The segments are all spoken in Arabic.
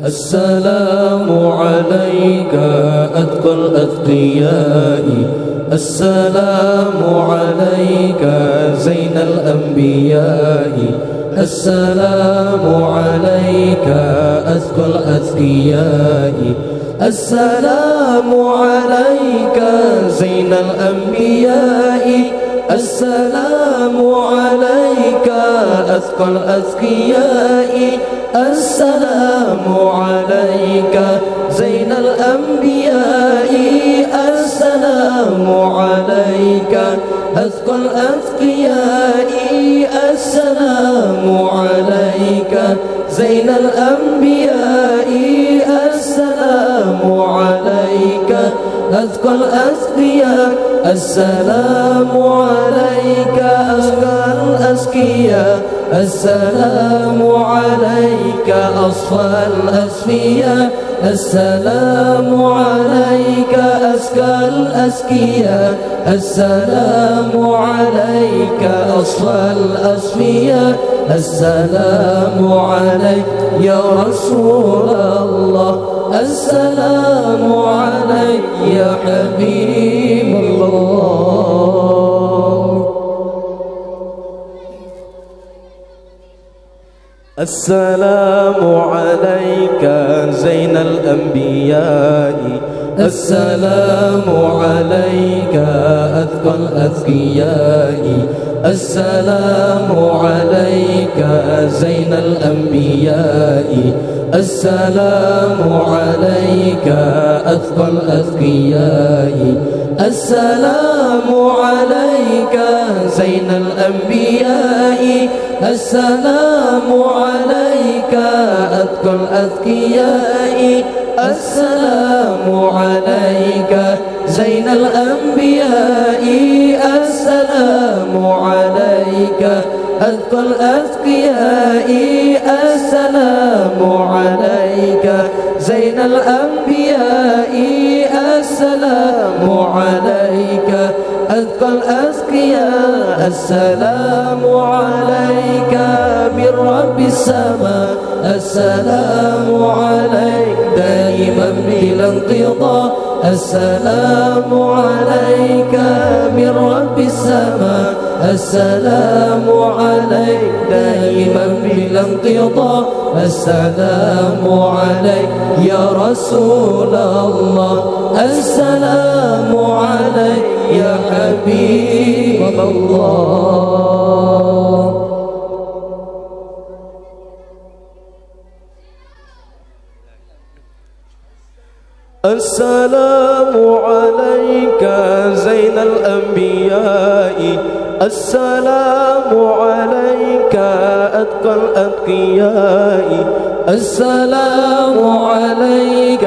السلام عليك أتقى الأتقياء، السلام عليك زين الأنبياء، السلام عليك أتقى الأتقياء، السلام عليك زين الأنبياء، السلام عليك أتقى الأتقياء، السلام عليك زين الأنبياء، السلام عليك أتقى الأتقياء، السلام عليك زين الأنبياء، السلام عليك أتقى الأتقياء، السلام عليك أزكى الأزكياء، السلام عليك أصفى الأصفياء، السلام عليك أزكى الأزكياء، السلام عليك أصفى الأصفياء، السلام عليك يا رسول الله، السلام عليك يا حبيب الله. السلام عليك زين الأنبياء، السلام عليك أتقى الأتقياء، السلام عليك زين الأنبياء، السلام عليك أتقى الأتقياء، السلام عليك زين الأنبياء، السلام عليك أتقى الأتقياء، السلام عليك زين الأنبياء، السلام عليك أتقى الأتقياء، السلام عليك زين الأنبياء، السلام عليك أتقى الأتقياء، السلام عليك من رب السماء، السلام عليك دائما بلا انقضاء، السلام عليك من رب السماء، السلام عليك دائما بلا انقضاء، السلام عليك يا رسول الله، السلام عليك يا حبيب الله. السلام عليك زين الأنبياء، السلام عليك أتقى الأتقياء، السلام عليك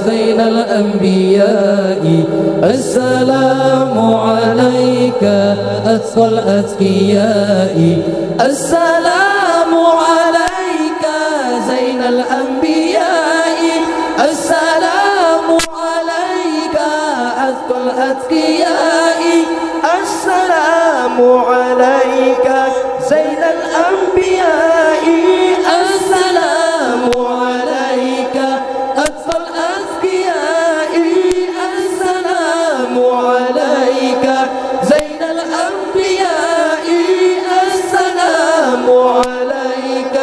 زين الأنبياء، السلام عليك أتقى الأتقياء، السلام عليك زين الأنبياء، السلام عليك أتقى الأتقياء، السلام عليك زين الأنبياء، السلام عليك أتقى الأتقياء، السلام عليك زين الأنبياء، السلام عليك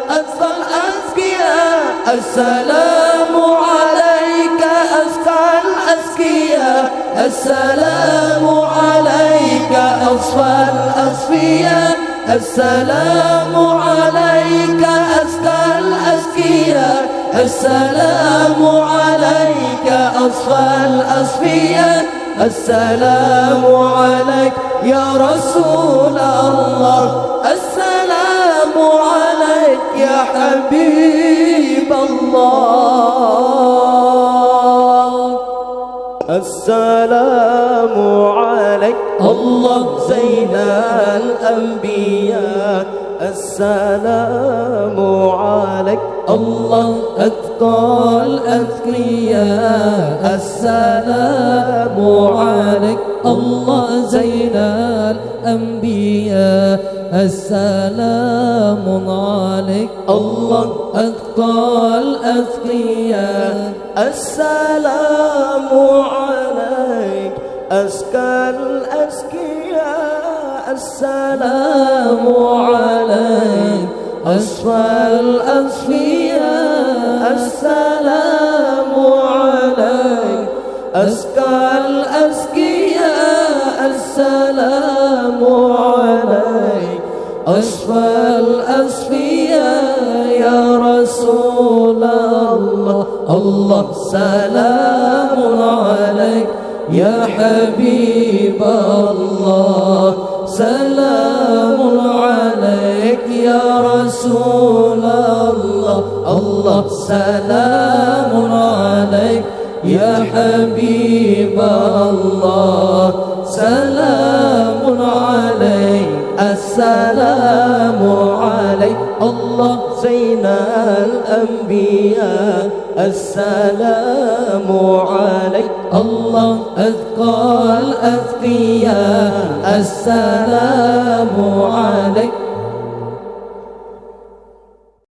أتقى الأتقياء، السلام عليك أزكى الأزكياء، السلام عليك أصفى الأصفياء، السلام عليك أزكى الأزكياء، السلام عليك أصفى الأصفياء، السلام عليك يا رسول الله، السلام عليك يا حبيب الله. السلام عليك الله زين الأنبياء، السلام عليك الله أتقى الأتقياء، السلام عليك الله زين الأنبياء، السلام عليك الله أتقى الأتقياء السلام عليك أزكى الأزكياء السلام عليك أشفى الأشفياء السلام عليك أزكى الأزكياء السلام عليك أشفى الأشفياء يا رسول الله الله سلام عليك يا حبيب الله سلام عليك يا رسول الله الله سلام عليك يا حبيب الله سلام عليك السلام عليك الله زين الأنبياء السلام عليك الله أذكى الأذكياء السلام عليك